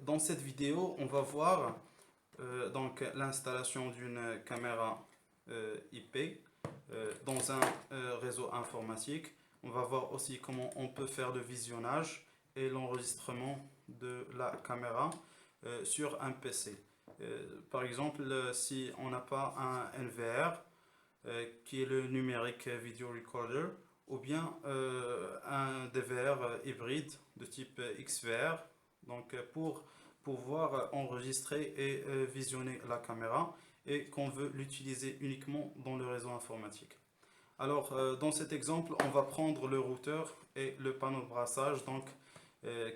Dans cette vidéo, on va voir donc l'installation d'une caméra IP dans un réseau informatique. On va voir aussi comment on peut faire le visionnage et l'enregistrement de la caméra sur un PC. Par exemple, si on n'a pas un NVR, qui est le numérique video recorder, ou bien un DVR hybride de type XVR, donc pour pouvoir enregistrer et visionner la caméra et qu'on veut l'utiliser uniquement dans le réseau informatique. Alors dans cet exemple, on va prendre le routeur et le panneau de brassage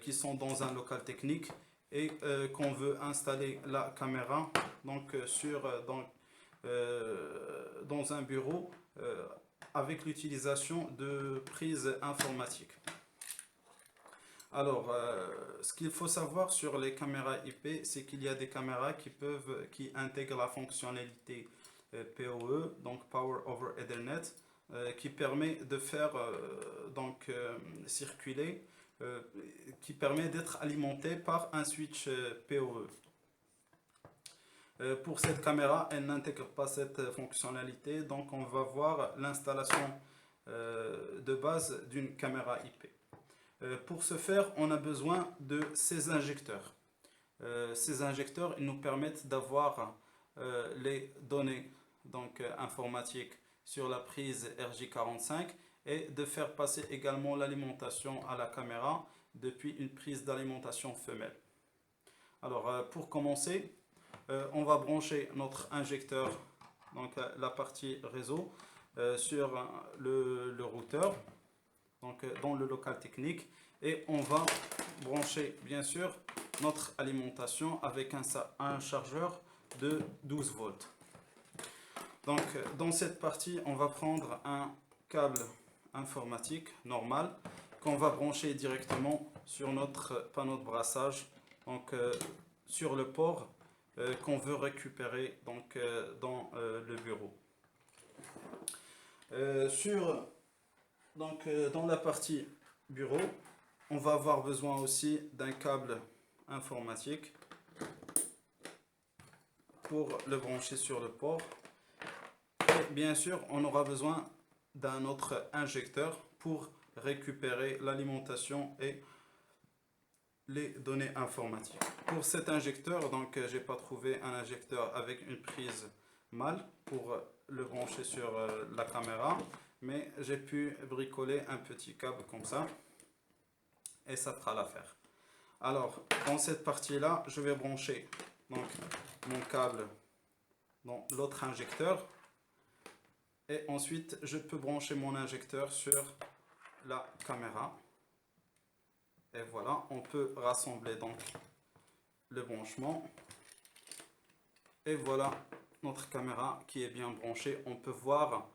qui sont dans un local technique et qu'on veut installer la caméra dans un bureau avec l'utilisation de prises informatiques. Alors, ce qu'il faut savoir sur les caméras IP, c'est qu'il y a des caméras qui intègrent la fonctionnalité PoE, donc Power over Ethernet, qui permet de faire circuler, qui permet d'être alimenté par un switch PoE. Pour cette caméra, elle n'intègre pas cette fonctionnalité, donc on va voir l'installation de base d'une caméra IP. Pour ce faire, on a besoin de ces injecteurs. Ces injecteurs, ils nous permettent d'avoir les données informatiques sur la prise RJ45 et de faire passer également l'alimentation à la caméra depuis une prise d'alimentation femelle. Alors, pour commencer, on va brancher notre injecteur, donc la partie réseau, sur le routeur, donc dans le local technique, et on va brancher bien sûr notre alimentation avec un chargeur de 12 volts. Donc dans cette partie, on va prendre un câble informatique normal qu'on va brancher directement sur notre panneau de brassage, donc sur le port qu'on veut récupérer dans le bureau. Dans la partie bureau, on va avoir besoin aussi d'un câble informatique pour le brancher sur le port. Et bien sûr, on aura besoin d'un autre injecteur pour récupérer l'alimentation et les données informatiques. Pour cet injecteur, j'ai pas trouvé un injecteur avec une prise mâle pour le brancher sur la caméra, mais j'ai pu bricoler un petit câble comme ça et ça fera l'affaire. Alors dans cette partie là, je vais brancher mon câble dans l'autre injecteur et ensuite je peux brancher mon injecteur sur la caméra. Et voilà, on peut rassembler le branchement. Et voilà notre caméra qui est bien branchée. On peut voir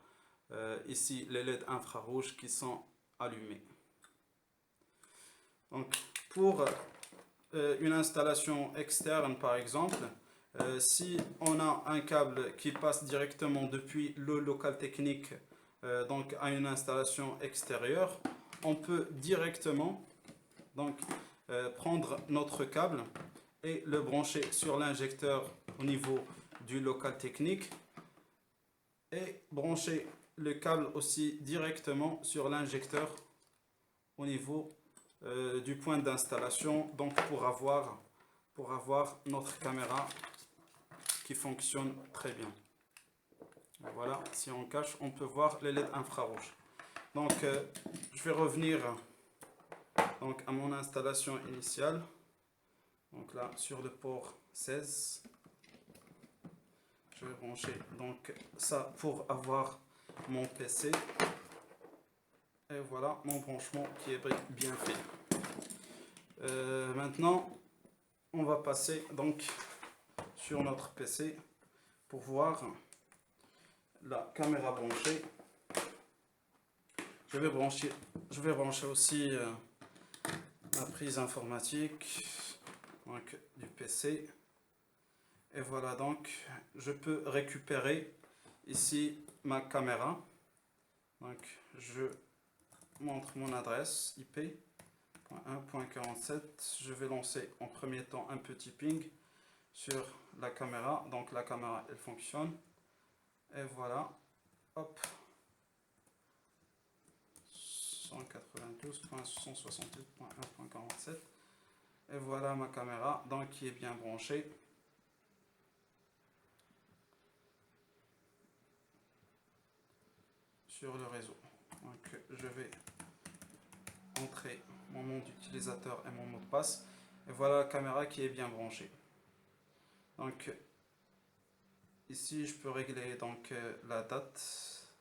ici les LED infrarouges qui sont allumés. Donc pour une installation externe par exemple, si on a un câble qui passe directement depuis le local technique à une installation extérieure, on peut directement prendre notre câble et le brancher sur l'injecteur au niveau du local technique et brancher le câble aussi directement sur l'injecteur au niveau du point d'installation, donc pour avoir notre caméra qui fonctionne très bien. Voilà, si on cache, on peut voir les LED infrarouges. Donc je vais revenir à mon installation initiale, donc là sur le port 16, je vais brancher ça pour avoir mon PC et voilà mon branchement qui est bien fait. Maintenant on va passer sur notre PC pour voir la caméra branchée. Je vais brancher aussi la prise informatique du PC et voilà, donc je peux récupérer ici ma caméra. Donc je montre mon adresse IP .1.47. Je vais lancer en premier temps un petit ping sur la caméra. Donc la caméra elle fonctionne. Et voilà. Hop. 192.168.1.47. Et voilà ma caméra donc qui est bien branchée sur le réseau. Donc je vais entrer mon nom d'utilisateur et mon mot de passe. Et voilà la caméra qui est bien branchée. Donc ici je peux régler donc la date.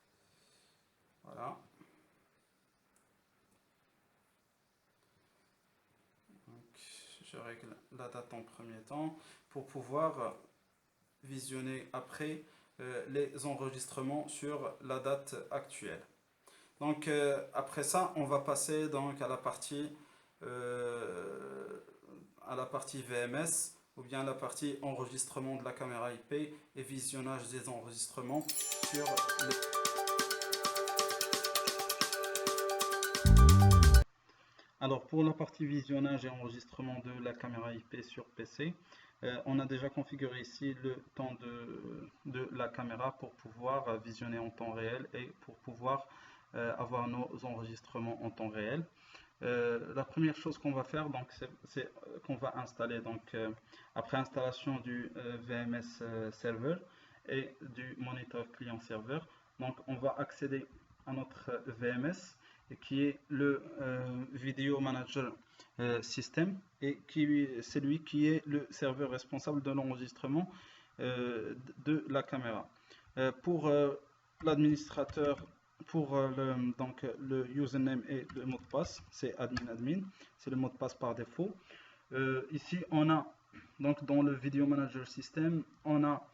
Voilà. Donc, je règle la date en premier temps pour pouvoir visionner après les enregistrements sur la date actuelle. Donc après ça, on va passer donc à la partie VMS ou bien la partie enregistrement de la caméra IP et visionnage des enregistrements sur les... Alors pour la partie visionnage et enregistrement de la caméra IP sur PC, on a déjà configuré ici le temps de la caméra pour pouvoir visionner en temps réel et pour pouvoir avoir nos enregistrements en temps réel. La première chose qu'on va faire, donc, c'est qu'on va installer, donc, après installation du VMS serveur et du monitor client serveur, donc on va accéder à notre VMS qui est le Video Manager System et c'est lui qui est le serveur responsable de l'enregistrement de la caméra. Pour l'administrateur, pour le username et le mot de passe, c'est admin, c'est le mot de passe par défaut. Ici on a donc dans le Video Manager System, on a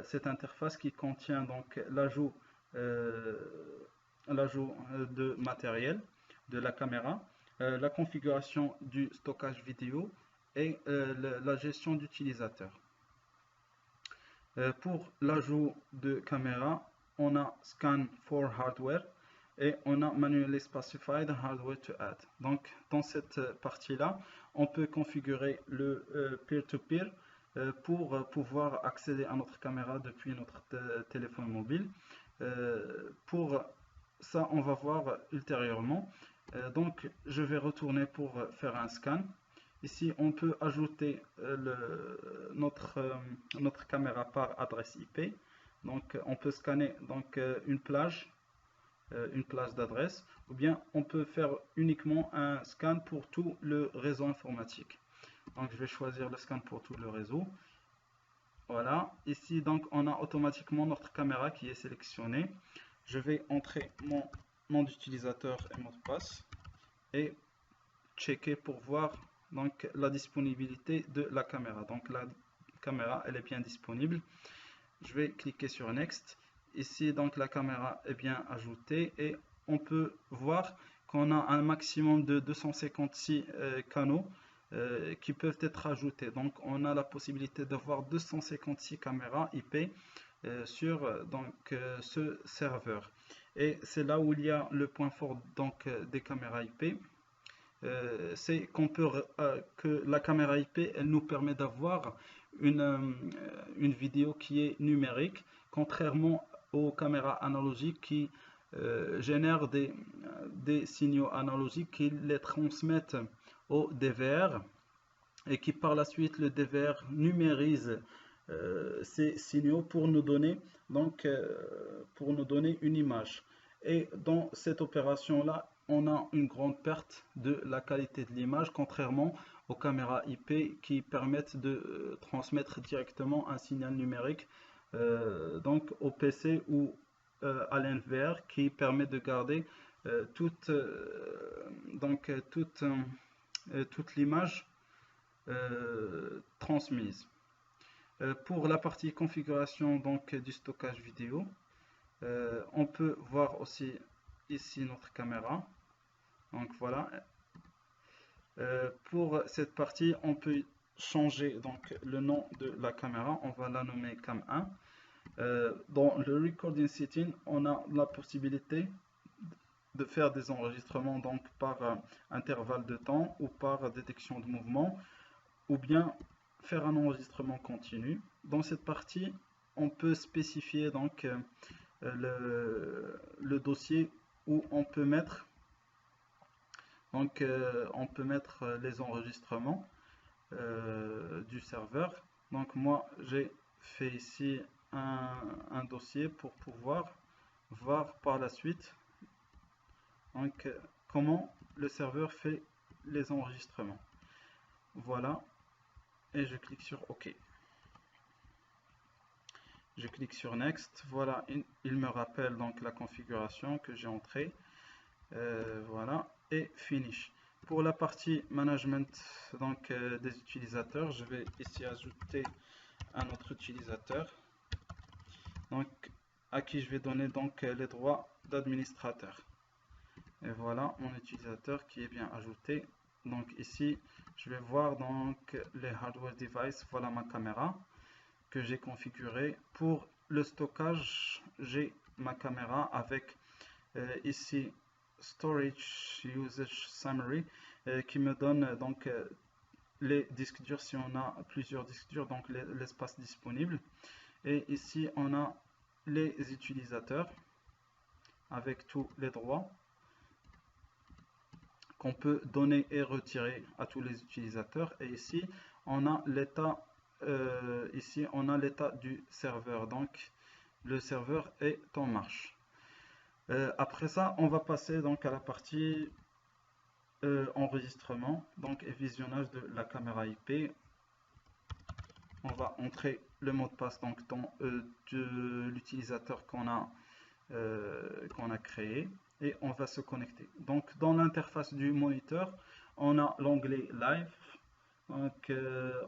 cette interface qui contient donc l'ajout de matériel de la caméra, la configuration du stockage vidéo et la gestion d'utilisateurs. Pour l'ajout de caméra, on a Scan for Hardware et on a Manually Specified Hardware to Add. Donc dans cette partie-là, on peut configurer le peer-to-peer pour pouvoir accéder à notre caméra depuis notre téléphone mobile. Pour ça, on va voir ultérieurement. Donc je vais retourner pour faire un scan. Ici, on peut ajouter notre caméra par adresse IP. Donc, on peut scanner donc, une plage d'adresse, ou bien on peut faire uniquement un scan pour tout le réseau informatique. Donc, je vais choisir le scan pour tout le réseau. Voilà. Ici, donc, on a automatiquement notre caméra qui est sélectionnée. Je vais entrer mon nom d'utilisateur et mot de passe et checker pour voir donc la disponibilité de la caméra. Donc la caméra elle est bien disponible. Je vais cliquer sur Next. Ici donc la caméra est bien ajoutée et on peut voir qu'on a un maximum de 256 canaux qui peuvent être ajoutés. Donc on a la possibilité d'avoir 256 caméras IP sur ce serveur. Et c'est là où il y a le point fort donc des caméras IP. C'est que la caméra IP elle nous permet d'avoir une vidéo qui est numérique, contrairement aux caméras analogiques qui génèrent des signaux analogiques qui les transmettent au DVR et qui par la suite le DVR numérise ces signaux pour nous donner une image. Et dans cette opération là on a une grande perte de la qualité de l'image, contrairement aux caméras IP qui permettent de transmettre directement un signal numérique donc au PC ou à l'NVR qui permet de garder toute l'image transmise. Pour la partie configuration donc du stockage vidéo, on peut voir aussi ici notre caméra. Donc voilà. Pour cette partie, on peut changer donc le nom de la caméra. On va la nommer Cam 1. Dans le Recording Setting, on a la possibilité de faire des enregistrements donc par intervalle de temps ou par détection de mouvement, ou bien faire un enregistrement continu. Dans cette partie, on peut spécifier donc le dossier où on peut mettre les enregistrements du serveur. Donc moi j'ai fait ici un dossier pour pouvoir voir par la suite donc comment le serveur fait les enregistrements. Voilà, et je clique sur OK. Je clique sur Next. Voilà, il me rappelle donc la configuration que j'ai entrée. Voilà, et Finish. Pour la partie management donc des utilisateurs, je vais ici ajouter un autre utilisateur, donc à qui je vais donner donc les droits d'administrateur. Et voilà mon utilisateur qui est bien ajouté. Donc ici, je vais voir donc les hardware devices. Voilà ma caméra que j'ai configurée. Pour le stockage, j'ai ma caméra avec ici Storage Usage Summary qui me donne donc les disques durs si on a plusieurs disques durs, donc l'espace disponible. Et ici on a les utilisateurs avec tous les droits qu'on peut donner et retirer à tous les utilisateurs. Et ici on a l'état du serveur, donc le serveur est en marche. Après ça, on va passer donc à la partie enregistrement donc et visionnage de la caméra IP. On va entrer le mot de passe donc de l'utilisateur qu'on a créé et on va se connecter. Donc dans l'interface du moniteur, on a l'onglet Live, donc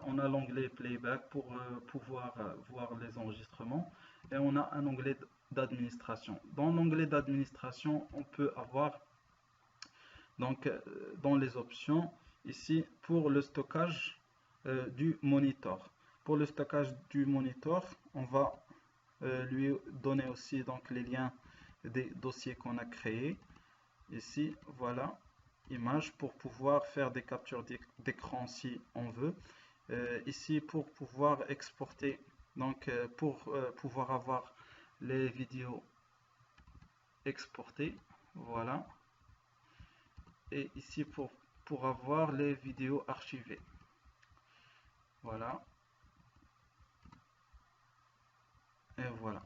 on a l'onglet Playback pour pouvoir voir les enregistrements, et on a un onglet d'administration. Dans l'onglet d'administration, on peut avoir donc dans les options ici pour le stockage du monitor. Pour le stockage du monitor, on va lui donner aussi donc les liens des dossiers qu'on a créés. Ici, voilà, image pour pouvoir faire des captures d'écran si on veut. Ici, pour pouvoir exporter, donc pour pouvoir avoir les vidéos exportées, voilà. Et ici pour avoir les vidéos archivées, voilà. Et voilà.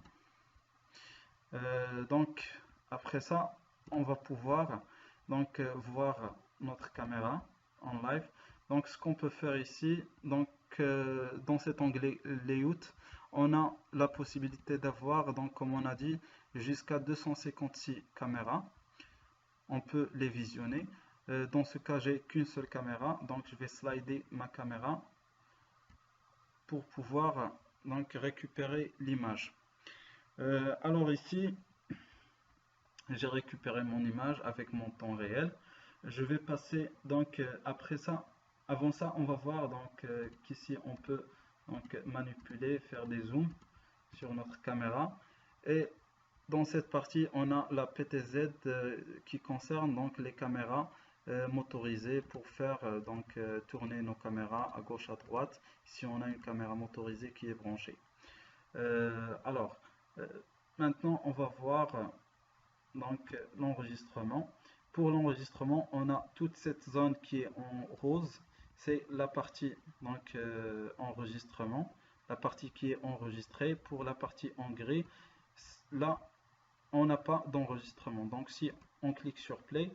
Donc après ça, on va pouvoir donc voir notre caméra en live. Donc ce qu'on peut faire ici, donc dans cet onglet layout, on a la possibilité d'avoir, donc comme on a dit, jusqu'à 256 caméras. On peut les visionner. Dans ce cas, j'ai qu'une seule caméra, donc je vais slider ma caméra pour pouvoir donc récupérer l'image. Alors ici, j'ai récupéré mon image avec mon temps réel. Je vais passer donc après ça, avant ça, on va voir donc qu'ici on peut donc manipuler, faire des zooms sur notre caméra. Et dans cette partie, on a la PTZ qui concerne donc les caméras motorisées pour faire tourner nos caméras à gauche à droite si on a une caméra motorisée qui est branchée. Alors maintenant on va voir donc l'enregistrement. Pour l'enregistrement, on a toute cette zone qui est en rose, c'est la partie donc enregistrement, la partie qui est enregistrée. Pour la partie en gris, là on n'a pas d'enregistrement. Donc si on clique sur play,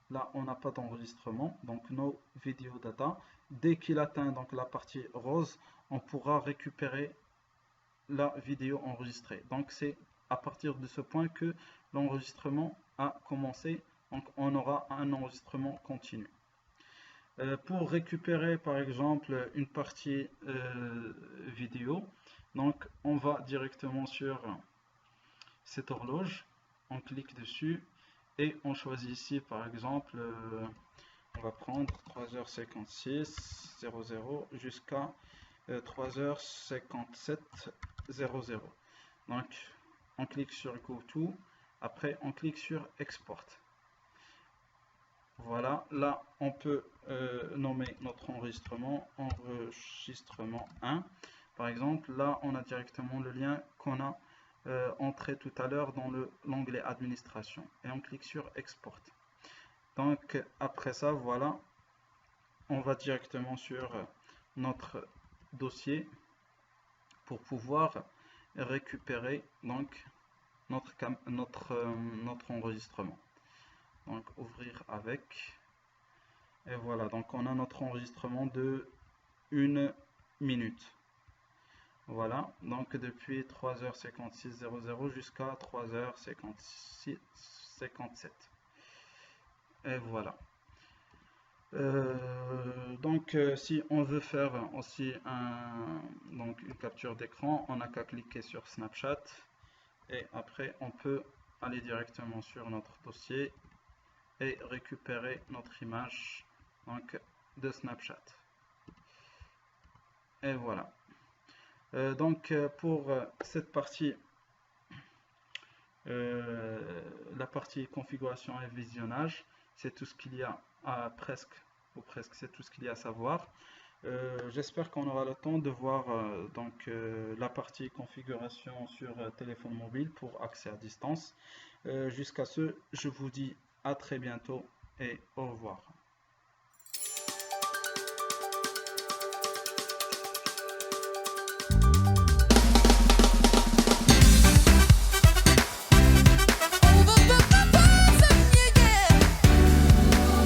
là on n'a pas d'enregistrement, donc no video data. Dès qu'il atteint donc la partie rose, on pourra récupérer la vidéo enregistrée. Donc c'est à partir de ce point que l'enregistrement a commencé, donc on aura un enregistrement continu. Pour récupérer par exemple une partie vidéo, donc on va directement sur cette horloge, on clique dessus et on choisit ici par exemple on va prendre 3h56 00 jusqu'à 3h57 00. Donc on clique sur Go To, après on clique sur Export. Voilà, là on peut nommer notre enregistrement 1. Par exemple, là on a directement le lien qu'on a entré tout à l'heure dans l'onglet administration et on clique sur export. Donc après ça, voilà, on va directement sur notre dossier pour pouvoir récupérer donc notre enregistrement. Donc ouvrir avec, et voilà, donc on a notre enregistrement de 1 minute. Voilà, donc depuis 3h56 jusqu'à 3h57. Et voilà. Si on veut faire aussi une capture d'écran, on n'a qu'à cliquer sur Snapchat et après on peut aller directement sur notre dossier et récupérer notre image donc, de Snapchat. Et voilà. Pour cette partie, la partie configuration et visionnage, c'est tout ce qu'il y a à presque c'est tout ce qu'il y a à savoir. J'espère qu'on aura le temps de voir la partie configuration sur téléphone mobile pour accès à distance. Jusqu'à ce, je vous dis à très bientôt et au revoir.